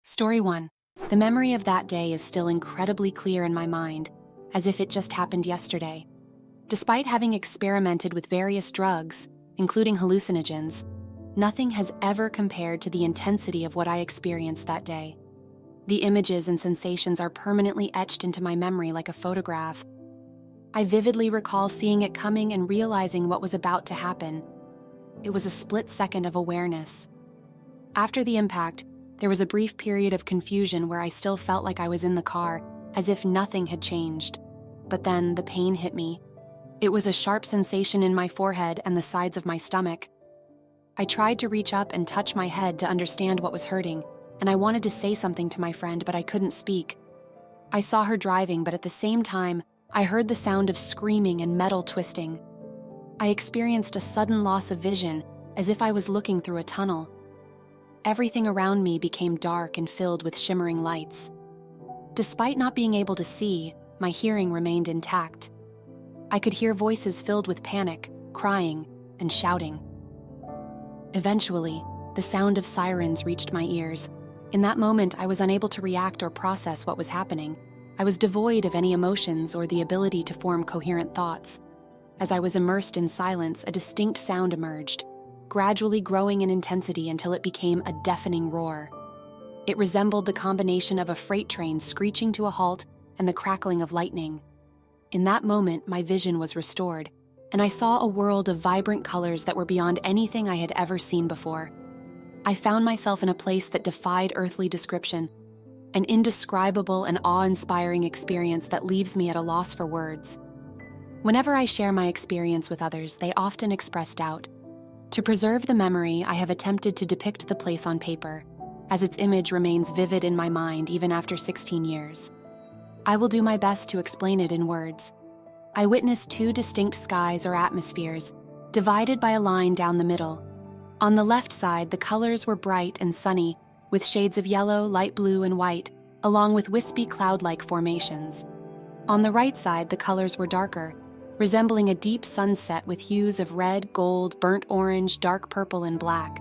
Story 1. The memory of that day is still incredibly clear in my mind, as if it just happened yesterday. Despite having experimented with various drugs, including hallucinogens, nothing has ever compared to the intensity of what I experienced that day. The images and sensations are permanently etched into my memory like a photograph. I vividly recall seeing it coming and realizing what was about to happen. It was a split second of awareness. After the impact, there was a brief period of confusion where I still felt like I was in the car, as if nothing had changed. But then the pain hit me. It was a sharp sensation in my forehead and the sides of my stomach. I tried to reach up and touch my head to understand what was hurting, and I wanted to say something to my friend, but I couldn't speak. I saw her driving, but at the same time, I heard the sound of screaming and metal twisting. I experienced a sudden loss of vision, as if I was looking through a tunnel. Everything around me became dark and filled with shimmering lights. Despite not being able to see, my hearing remained intact. I could hear voices filled with panic, crying, and shouting. Eventually, the sound of sirens reached my ears. In that moment, I was unable to react or process what was happening. I was devoid of any emotions or the ability to form coherent thoughts. As I was immersed in silence, a distinct sound emerged, gradually growing in intensity until it became a deafening roar. It resembled the combination of a freight train screeching to a halt and the crackling of lightning. In that moment, my vision was restored, and I saw a world of vibrant colors that were beyond anything I had ever seen before. I found myself in a place that defied earthly description, an indescribable and awe-inspiring experience that leaves me at a loss for words. Whenever I share my experience with others, they often express doubt. To preserve the memory, I have attempted to depict the place on paper, as its image remains vivid in my mind even after 16 years. I will do my best to explain it in words. I witnessed two distinct skies or atmospheres, divided by a line down the middle. On the left side, the colors were bright and sunny, with shades of yellow, light blue, and white, along with wispy cloud-like formations. On the right side, the colors were darker, resembling a deep sunset with hues of red, gold, burnt orange, dark purple, and black.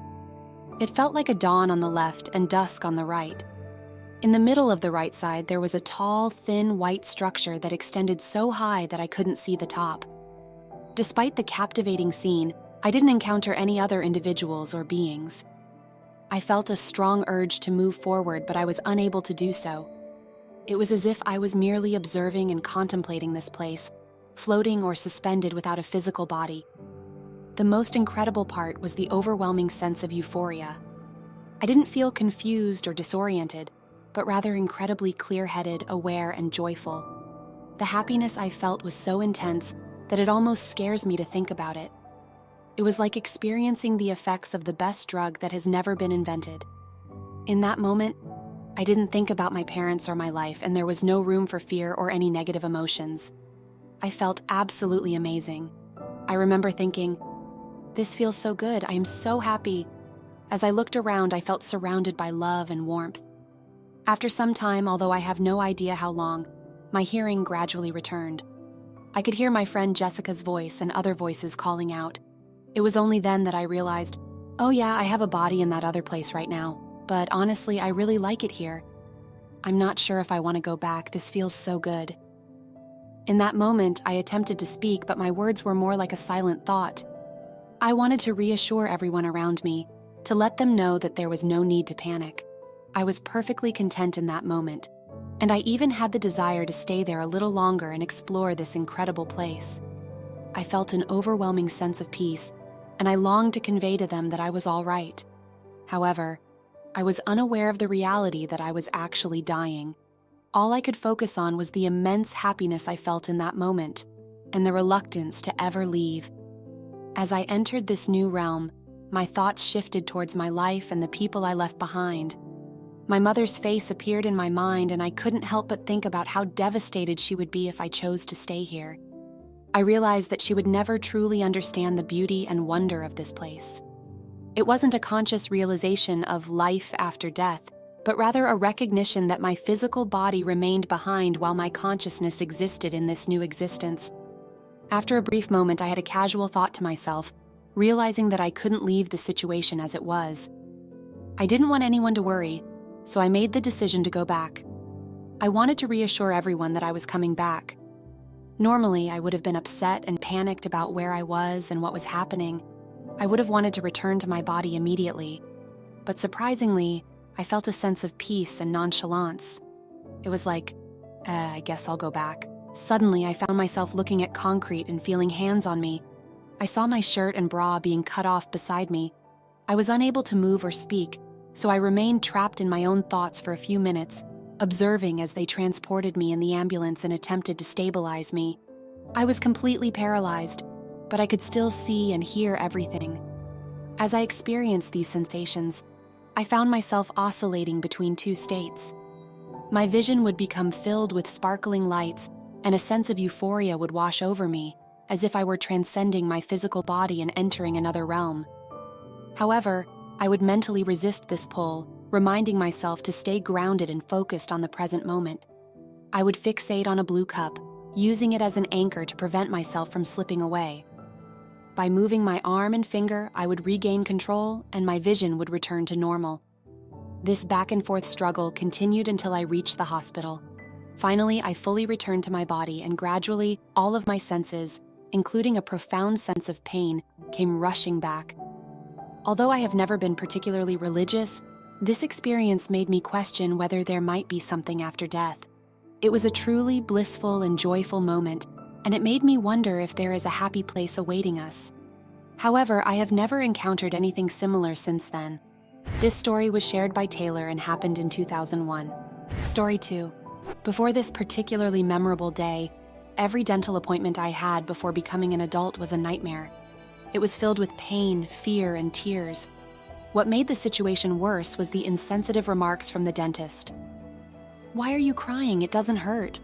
It felt like a dawn on the left and dusk on the right. In the middle of the right side, there was a tall, thin, white structure that extended so high that I couldn't see the top. Despite the captivating scene, I didn't encounter any other individuals or beings. I felt a strong urge to move forward, but I was unable to do so. It was as if I was merely observing and contemplating this place, floating or suspended without a physical body. The most incredible part was the overwhelming sense of euphoria. I didn't feel confused or disoriented, but rather incredibly clear-headed, aware, and joyful. The happiness I felt was so intense that it almost scares me to think about it. It was like experiencing the effects of the best drug that has never been invented. In that moment, I didn't think about my parents or my life, and there was no room for fear or any negative emotions. I felt absolutely amazing. I remember thinking, "This feels so good, I am so happy." As I looked around, I felt surrounded by love and warmth. After some time, although I have no idea how long, my hearing gradually returned. I could hear my friend Jessica's voice and other voices calling out. It was only then that I realized, oh yeah, I have a body in that other place right now, but honestly, I really like it here. I'm not sure if I want to go back, this feels so good. In that moment, I attempted to speak, but my words were more like a silent thought. I wanted to reassure everyone around me, to let them know that there was no need to panic. I was perfectly content in that moment, and I even had the desire to stay there a little longer and explore this incredible place. I felt an overwhelming sense of peace, and I longed to convey to them that I was all right. However, I was unaware of the reality that I was actually dying. All I could focus on was the immense happiness I felt in that moment, and the reluctance to ever leave. As I entered this new realm, my thoughts shifted towards my life and the people I left behind. My mother's face appeared in my mind, and I couldn't help but think about how devastated she would be if I chose to stay here. I realized that she would never truly understand the beauty and wonder of this place. It wasn't a conscious realization of life after death, but rather a recognition that my physical body remained behind while my consciousness existed in this new existence. After a brief moment, I had a casual thought to myself, realizing that I couldn't leave the situation as it was. I didn't want anyone to worry, so I made the decision to go back. I wanted to reassure everyone that I was coming back. Normally, I would have been upset and panicked about where I was and what was happening. I would have wanted to return to my body immediately, but surprisingly, I felt a sense of peace and nonchalance. It was like, I guess I'll go back. Suddenly, I found myself looking at concrete and feeling hands on me. I saw my shirt and bra being cut off beside me. I was unable to move or speak, so I remained trapped in my own thoughts for a few minutes, observing as they transported me in the ambulance and attempted to stabilize me. I was completely paralyzed, but I could still see and hear everything. As I experienced these sensations, I found myself oscillating between two states. My vision would become filled with sparkling lights, and a sense of euphoria would wash over me, as if I were transcending my physical body and entering another realm. However, I would mentally resist this pull, reminding myself to stay grounded and focused on the present moment. I would fixate on a blue cup, using it as an anchor to prevent myself from slipping away. By moving my arm and finger, I would regain control and my vision would return to normal. This back and forth struggle continued until I reached the hospital. Finally, I fully returned to my body and gradually, all of my senses, including a profound sense of pain, came rushing back. Although I have never been particularly religious, this experience made me question whether there might be something after death. It was a truly blissful and joyful moment, and it made me wonder if there is a happy place awaiting us. However, I have never encountered anything similar since then. This story was shared by Taylor and happened in 2001. Story 2. Before this particularly memorable day, every dental appointment I had before becoming an adult was a nightmare. It was filled with pain, fear, and tears. What made the situation worse was the insensitive remarks from the dentist. "Why are you crying? It doesn't hurt."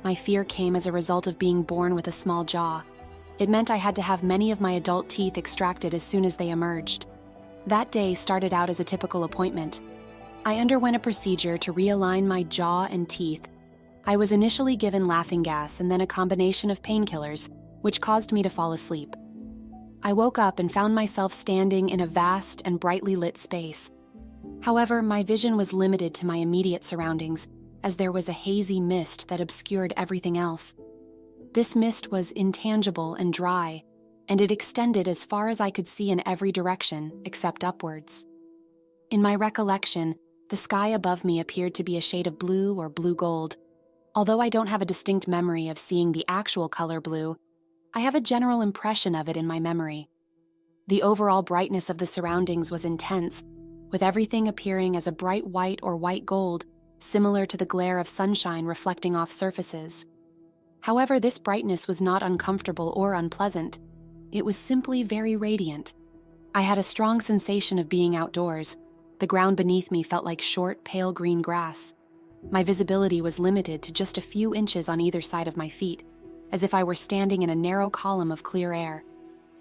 My fear came as a result of being born with a small jaw. It meant I had to have many of my adult teeth extracted as soon as they emerged. That day started out as a typical appointment. I underwent a procedure to realign my jaw and teeth. I was initially given laughing gas and then a combination of painkillers, which caused me to fall asleep. I woke up and found myself standing in a vast and brightly lit space. However, my vision was limited to my immediate surroundings, as there was a hazy mist that obscured everything else. This mist was intangible and dry, and it extended as far as I could see in every direction, except upwards. In my recollection, the sky above me appeared to be a shade of blue or blue gold. Although I don't have a distinct memory of seeing the actual color blue, I have a general impression of it in my memory. The overall brightness of the surroundings was intense, with everything appearing as a bright white or white gold, similar to the glare of sunshine reflecting off surfaces. However, this brightness was not uncomfortable or unpleasant. It was simply very radiant. I had a strong sensation of being outdoors. The ground beneath me felt like short, pale green grass. My visibility was limited to just a few inches on either side of my feet, as if I were standing in a narrow column of clear air.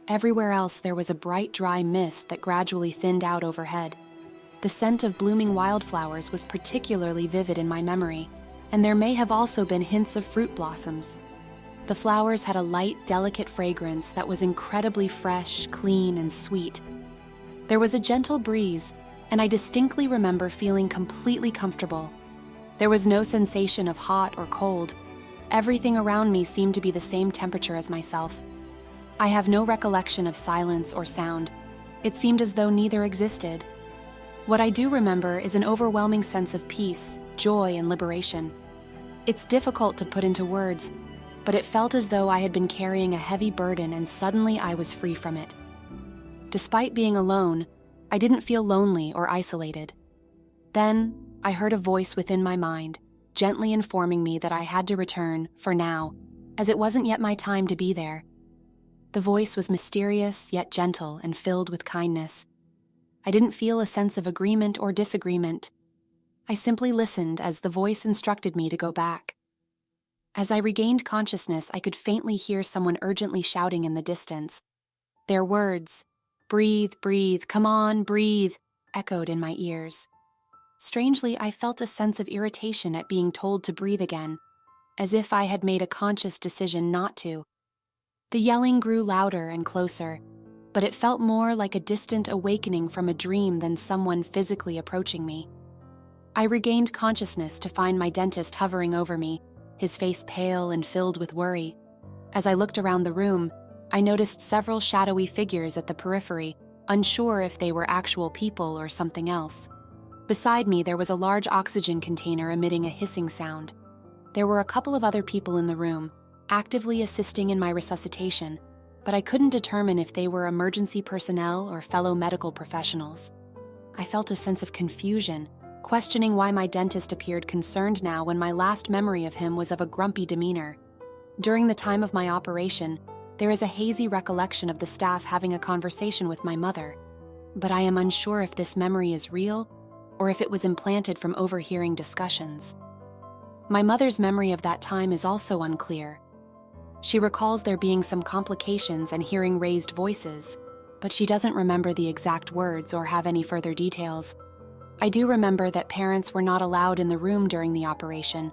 Everywhere else there was a bright, dry mist that gradually thinned out overhead. The scent of blooming wildflowers was particularly vivid in my memory, and there may have also been hints of fruit blossoms. The flowers had a light, delicate fragrance that was incredibly fresh, clean, and sweet. There was a gentle breeze, and I distinctly remember feeling completely comfortable. There was no sensation of hot or cold. Everything around me seemed to be the same temperature as myself. I have no recollection of silence or sound. It seemed as though neither existed. What I do remember is an overwhelming sense of peace, joy, and liberation. It's difficult to put into words, but it felt as though I had been carrying a heavy burden and suddenly I was free from it. Despite being alone, I didn't feel lonely or isolated. Then, I heard a voice within my mind, gently informing me that I had to return, for now, as it wasn't yet my time to be there. The voice was mysterious yet gentle and filled with kindness. I didn't feel a sense of agreement or disagreement. I simply listened as the voice instructed me to go back. As I regained consciousness, I could faintly hear someone urgently shouting in the distance. Their words, "Breathe, breathe, come on, breathe," echoed in my ears. Strangely, I felt a sense of irritation at being told to breathe again, as if I had made a conscious decision not to. The yelling grew louder and closer, but it felt more like a distant awakening from a dream than someone physically approaching me. I regained consciousness to find my dentist hovering over me, his face pale and filled with worry. As I looked around the room, I noticed several shadowy figures at the periphery, unsure if they were actual people or something else. Beside me, there was a large oxygen container emitting a hissing sound. There were a couple of other people in the room, actively assisting in my resuscitation, but I couldn't determine if they were emergency personnel or fellow medical professionals. I felt a sense of confusion, questioning why my dentist appeared concerned now when my last memory of him was of a grumpy demeanor. During the time of my operation, there is a hazy recollection of the staff having a conversation with my mother, but I am unsure if this memory is real or if it was implanted from overhearing discussions. My mother's memory of that time is also unclear. She recalls there being some complications and hearing raised voices, but she doesn't remember the exact words or have any further details. I do remember that parents were not allowed in the room during the operation,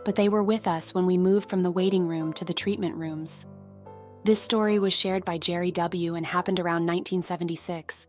but they were with us when we moved from the waiting room to the treatment rooms. This story was shared by Jerry W. and happened around 1976.